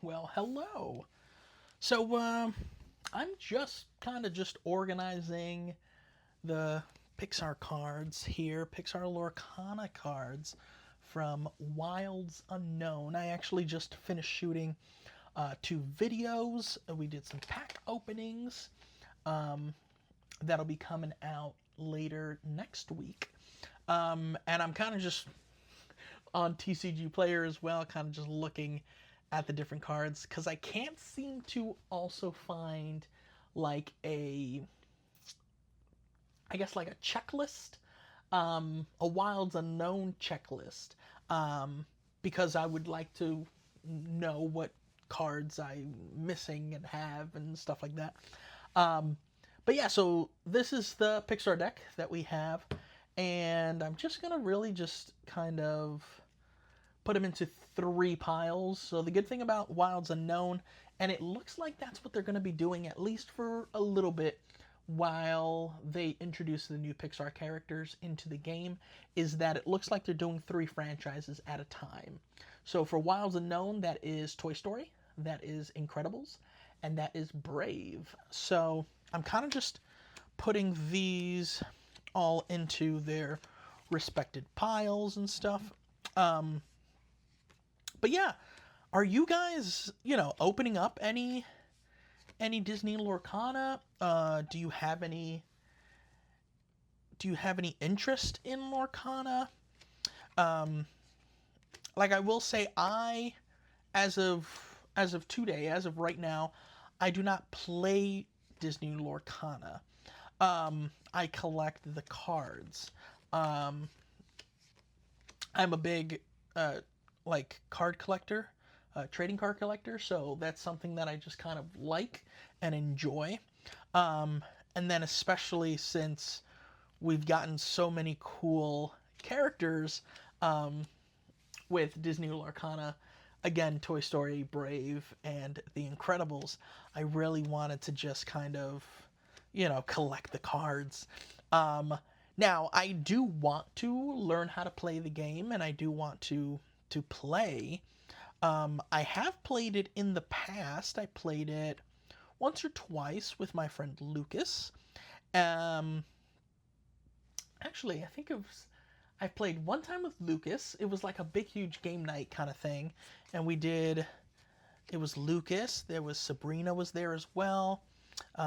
Well, hello. So, I'm just organizing the Pixar cards here, Pixar Lorcana cards from Wilds Unknown. I actually just finished shooting two videos. We did some pack openings. Um, that'll be coming out later next week. And I'm kind of just on TCG Player as well, kind of just looking at the different cards because I can't seem to also find like like a checklist, a Wilds Unknown checklist, because I would like to know what cards I'm missing and have and stuff like that. Um, but yeah, so this is the Pixar deck that we have, and I'm just gonna really just kind of put them into three piles. So the good thing about Wilds Unknown, and it looks like that's what they're going to be doing at least for a little bit while they introduce the new Pixar characters into the game, is that it looks like they're doing three franchises at a time. So for Wilds Unknown, that is Toy Story, that is Incredibles, and that is Brave. So I'm kind of just putting these all into their respected piles and stuff. Um, but yeah, are you guys, opening up any Disney Lorcana? Do you have any interest in Lorcana? Um, like I will say, as of today, as of right now, I do not play Disney Lorcana. I collect the cards. Um, I'm a big card collector, trading card collector, so that's something that I just kind of like and enjoy. Um, and then especially since we've gotten so many cool characters um, with Disney Lorcana, again, Toy Story, Brave, and The Incredibles, I really wanted to just kind of, collect the cards. Um, Now, I do want to learn how to play the game, and I do want to play. I have played it in the past. I played it once or twice with my friend Lucas. Um, Actually, I think I played one time with Lucas. It was like a big, huge game night kind of thing, and we did. It was Lucas. There was Sabrina was there as well.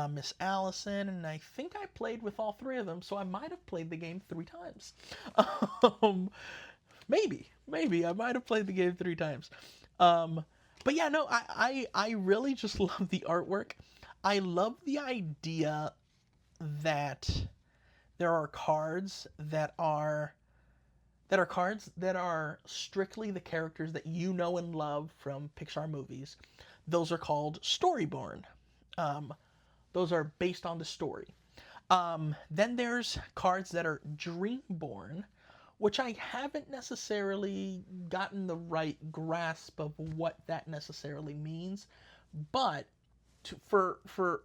Miss Allison, and I think I played with all three of them, so I might have played the game three times. um, maybe I might have played the game three times. Um, but yeah, no, I really just love the artwork. I love the idea that there are cards that are strictly the characters that you know and love from Pixar movies. Those are called storyborn. Um, those are based on the story. Then there's cards that are Dreamborn, which I haven't necessarily gotten the right grasp of what that necessarily means. But for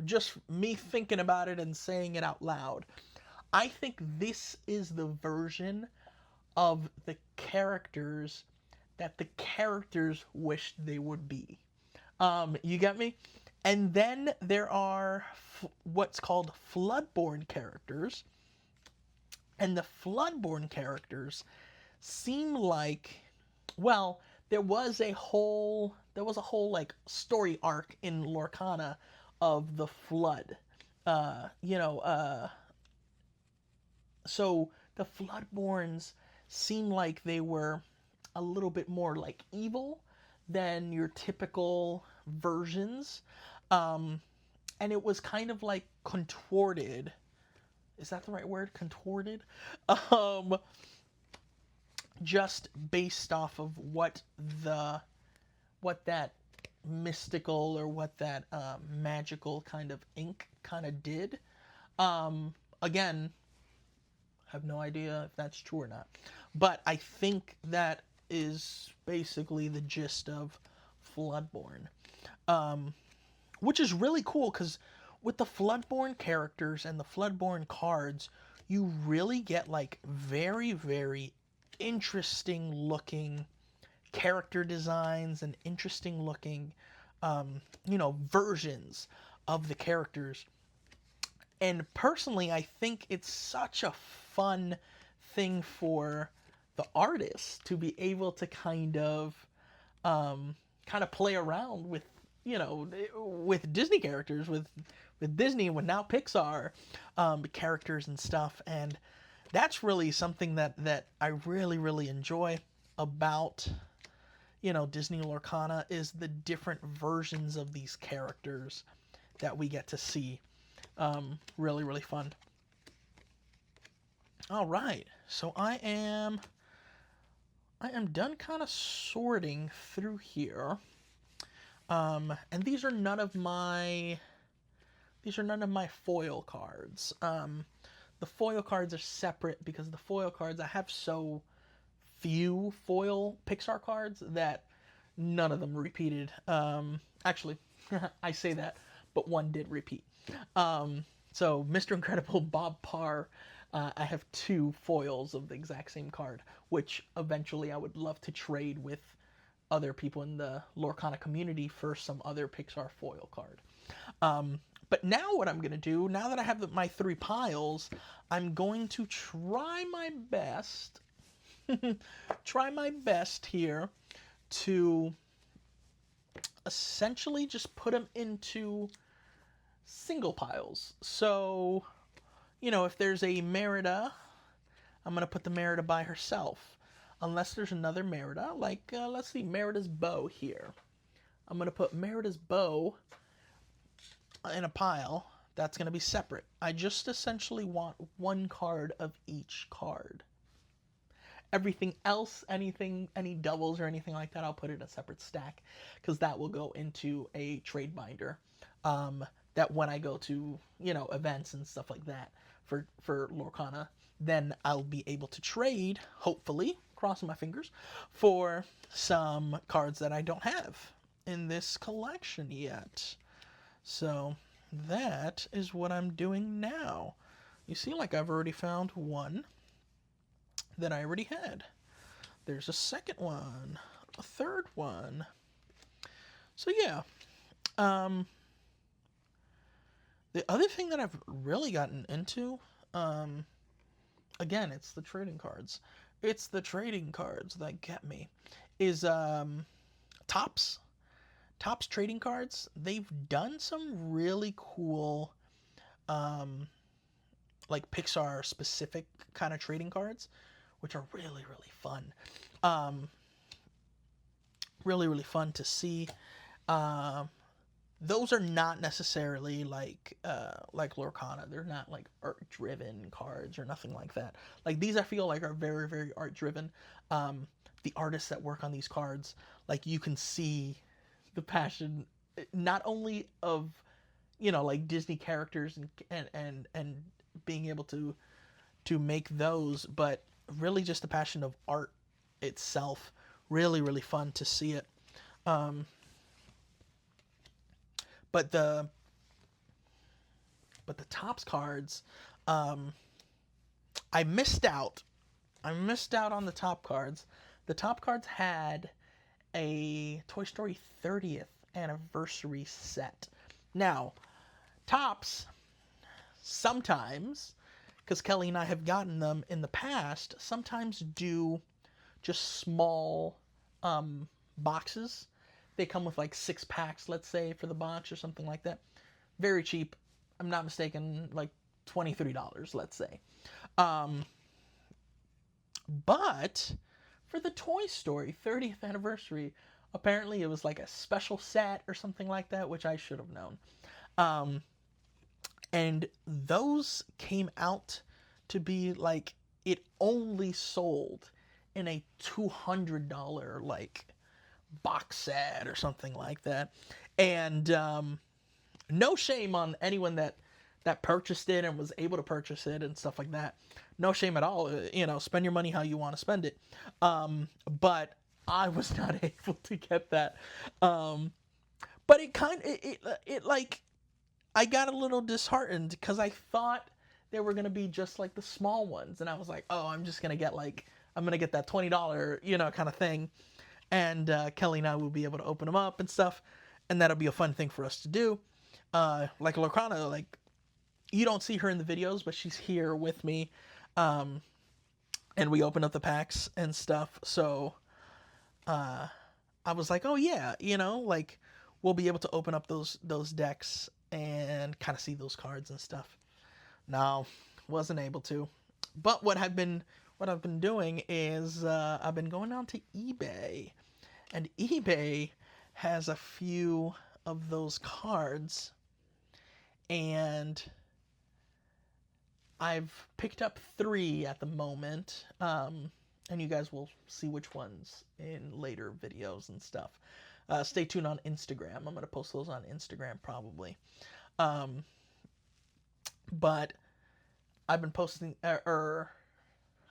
just me thinking about it and saying it out loud, I think this is the version of the characters that the characters wished they would be. You get me? And then there are what's called Floodborn characters. And the Floodborn characters seem like, well, there was a whole like story arc in Lorcana of the flood. Uh, you know, uh, so the Floodborns seem like they were a little bit more like evil than your typical versions. Um, and it was kind of like contorted. Is that the right word? Contorted? Um, just based off of what that mystical or what that magical kind of ink kind of did. Again, have no idea if that's true or not. But I think that is basically the gist of Floodborn. Um, which is really cool because with the Floodborn characters and the Floodborn cards, you really get like very, very interesting looking character designs and interesting looking, versions of the characters. And personally, I think it's such a fun thing for the artists to be able to play around with, with Disney characters, with Disney, with now Pixar characters and stuff. And that's really something that I really, really enjoy about, Disney Lorcana, is the different versions of these characters that we get to see. Really, really fun. All right, so I am done kind of sorting through here. And these are none of my foil cards. The foil cards are separate because the foil cards, I have so few foil Pixar cards that none of them repeated. Actually, I say that, but one did repeat. So Mr. Incredible Bob Parr, I have 2 foils of the exact same card, which eventually I would love to trade with other people in the Lorcana community for some other Pixar foil card. But now what I'm going to do, now that I have my 3 piles, I'm going to try my best here to essentially just put them into single piles. So, if there's a Merida, I'm going to put the Merida by herself. Unless there's another Merida, like, let's see, Merida's bow here. I'm going to put Merida's bow in a pile. That's going to be separate. I just essentially want 1 card of each card. Everything else, any doubles or anything like that, I'll put it in a separate stack, because that will go into a trade binder. That when I go to, events and stuff like that for Lorcana, then I'll be able to trade, hopefully, crossing my fingers, for some cards that I don't have in this collection yet. So that is what I'm doing now. You see, like, I've already found one that I already had. There's a second one, a third one. So yeah. The other thing that I've really gotten into, again, it's the trading cards. It's the trading cards that get me. Is Topps. Topps trading cards. They've done some really cool, like Pixar specific kind of trading cards, which are really, really fun. Really, really fun to see. Those are not necessarily like Lorcana. They're not like art-driven cards or nothing like that. Like, these I feel like are very, very art-driven. The artists that work on these cards, like, you can see the passion, not only of, like Disney characters and being able to make those, but really just the passion of art itself. Really, really fun to see it. But the Topps cards, I missed out. on the top cards. The top cards had a Toy Story 30th anniversary set. Now, Topps sometimes, because Kelly and I have gotten them in the past, sometimes do just small boxes. They come with like 6 packs, let's say, for the box or something like that. Very cheap. I'm not mistaken, like $23, let's say. But for the Toy Story 30th anniversary, apparently it was like a special set or something like that, which I should have known. And those came out to be like, it only sold in a $200 like box set or something like that. And no shame on anyone that purchased it and was able to purchase it and stuff like that. No shame at all. Spend your money how you want to spend it. But I was not able to get that. But it like, I got a little disheartened because I thought they were going to be just like the small ones. And I was like, oh, I'm just going to get I'm going to get that $20, kind of thing. and Kelly and I will be able to open them up and stuff, and that'll be a fun thing for us to do. Like Lorcana, like you don't see her in the videos, but she's here with me, and we open up the packs and stuff. So I was like, oh yeah, like we'll be able to open up those decks and kind of see those cards and stuff. No, wasn't able to. But what I've been doing is I've been going on to eBay, and eBay has a few of those cards, and I've picked up 3 at the moment. And you guys will see which ones in later videos and stuff. Stay tuned on Instagram. I'm going to post those on Instagram probably. But I've been posting, I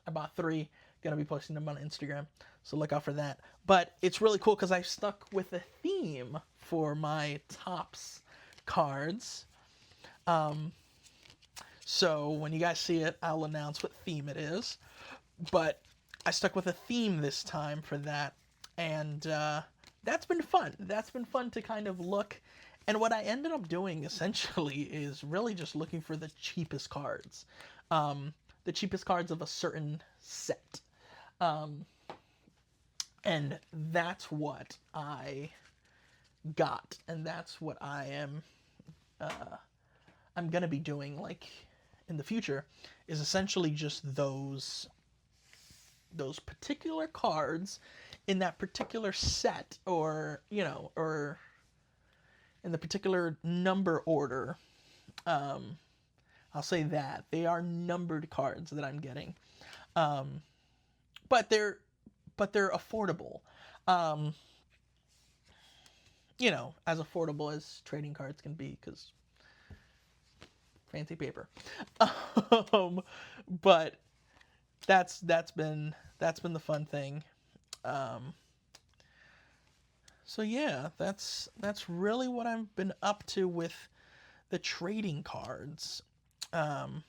bought 3, going to be posting them on Instagram. So look out for that. But it's really cool because I stuck with a theme for my Topps cards. So when you guys see it, I'll announce what theme it is. But I stuck with a theme this time for that, and that's been fun. That's been fun to kind of look, and what I ended up doing essentially is really just looking for the cheapest cards, the cheapest cards of a certain set, and that's what I got, and that's what I'm gonna be doing like in the future, is essentially just those particular cards in that particular set, or or in the particular number order. I'll say that they are numbered cards that I'm getting, but they're affordable, as affordable as trading cards can be, because fancy paper. But that's been the fun thing. So yeah, that's really what I've been up to with the trading cards. Again,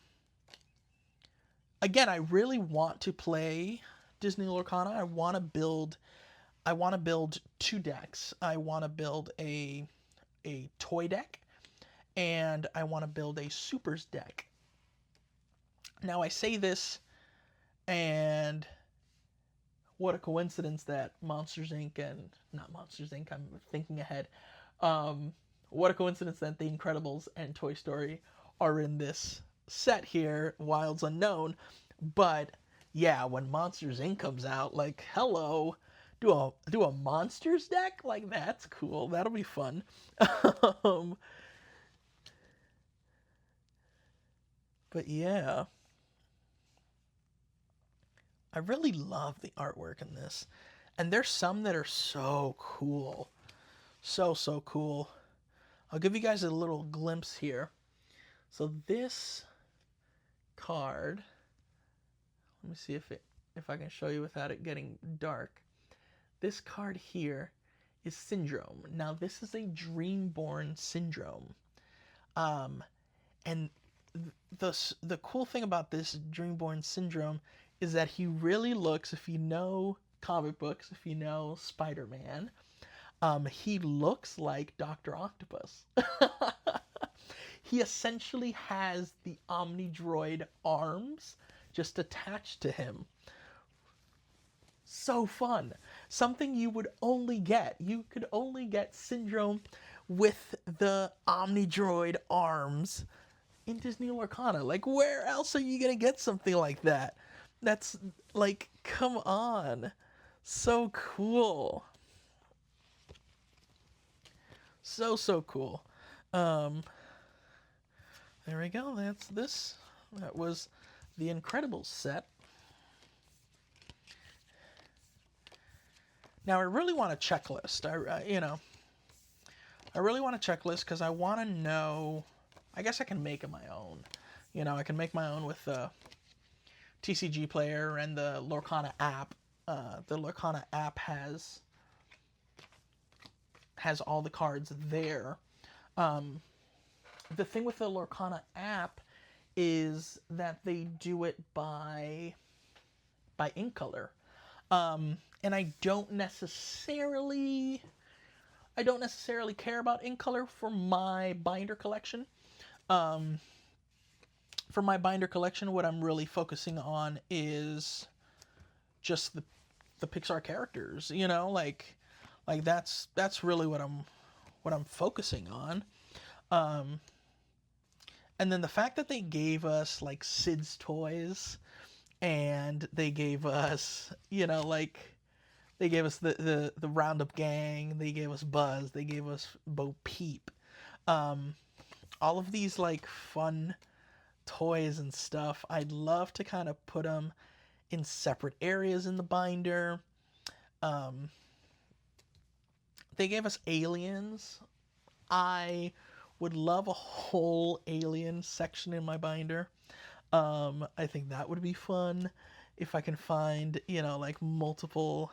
I really want to play Disney Lorcana. I want to build 2 decks. I want to build a toy deck, and I want to build a supers deck. Now I say this, and what a coincidence that Monsters Inc. and not Monsters Inc. I'm thinking ahead. What a coincidence that The Incredibles and Toy Story are in this set here, Wilds Unknown. But yeah, when Monsters Inc. comes out, like, hello, do a Monsters deck? Like, that's cool. That'll be fun. But yeah, I really love the artwork in this. And there's some that are so cool. So cool. I'll give you guys a little glimpse here. So this card, let me see if I can show you without it getting dark. This card here is Syndrome. Now this is a Dreamborn Syndrome. And the cool thing about this Dreamborn Syndrome is that he really looks, if you know comic books, if you know Spider-Man, he looks like Dr. Octopus. He essentially has the Omnidroid arms just attached to him. So fun. Something you would only get. You could only get Syndrome with the Omnidroid arms in Disney Lorcana. Like, where else are you going to get something like that? That's, like, come on. So cool. So cool. There we go. That's this. That was the Incredibles set. Now I really want a checklist. I really want a checklist because I want to know. I guess I can make it my own. I can make my own with the TCG player and the Lorcana app. The Lorcana app has all the cards there. The thing with the Lorcana app is that they do it by ink color. And I don't necessarily care about ink color for my binder collection. For my binder collection, what I'm really focusing on is just the Pixar characters, you know, like that's really what I'm focusing on. And then the fact that they gave us like Sid's toys, and they gave us, you know, like they gave us the Roundup Gang, they gave us Buzz, they gave us Bo Peep. All of these like fun toys and stuff. I'd love to kind of put them in separate areas in the binder. They gave us aliens. I would love a whole alien section in my binder. I think that would be fun if I can find, you know, like multiple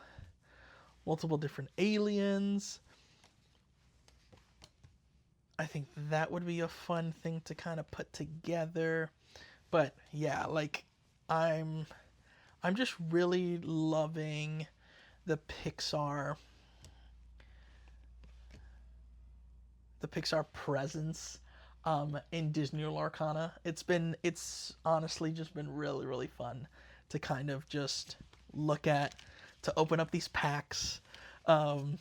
different aliens. I think that would be a fun thing to kind of put together. But yeah, like I'm just really loving the Pixar presence in Disney Lorcana. It's honestly just been really, really fun to kind of just look at, to open up these packs. And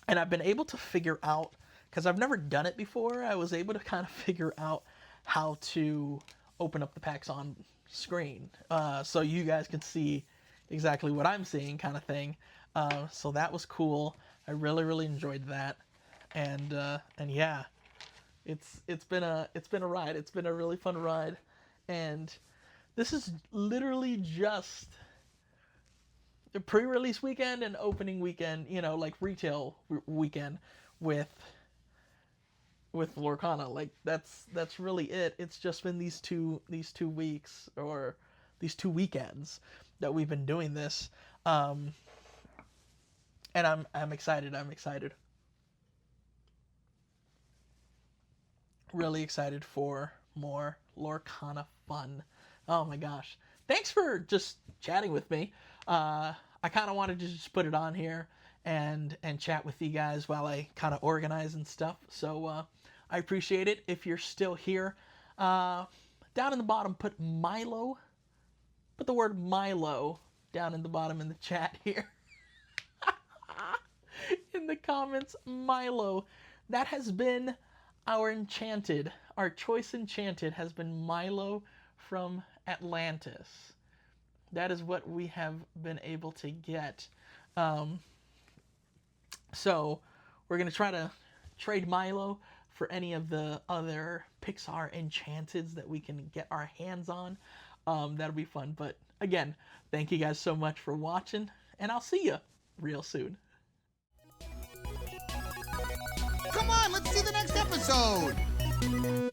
I've been able to figure out, because I've never done it before, I was able to kind of figure out how to open up the packs on screen. So you guys can see exactly what I'm seeing, kind of thing. So that was cool. I really, really enjoyed that. And yeah, it's been a ride. It's been a really fun ride. And this is literally just the pre-release weekend and opening weekend, you know, like retail weekend with Lorcana. Like that's really it. It's just been these two weeks, or these 2 weekends that we've been doing this. And I'm excited. Really excited for more Lorcana fun. Oh my gosh. Thanks for just chatting with me. I kind of wanted to just put it on here and chat with you guys while I kind of organize and stuff. So I appreciate it. If you're still here, down in the bottom, put Milo. Put the word Milo down in the bottom in the chat here. In the comments, Milo. That has been our choice enchanted has been Milo from Atlantis. That is what we have been able to get. So we're going to try to trade Milo for any of the other Pixar enchanteds that we can get our hands on. That'll be fun. But again, thank you guys so much for watching, and I'll see you real soon. Come on, let's see the next episode!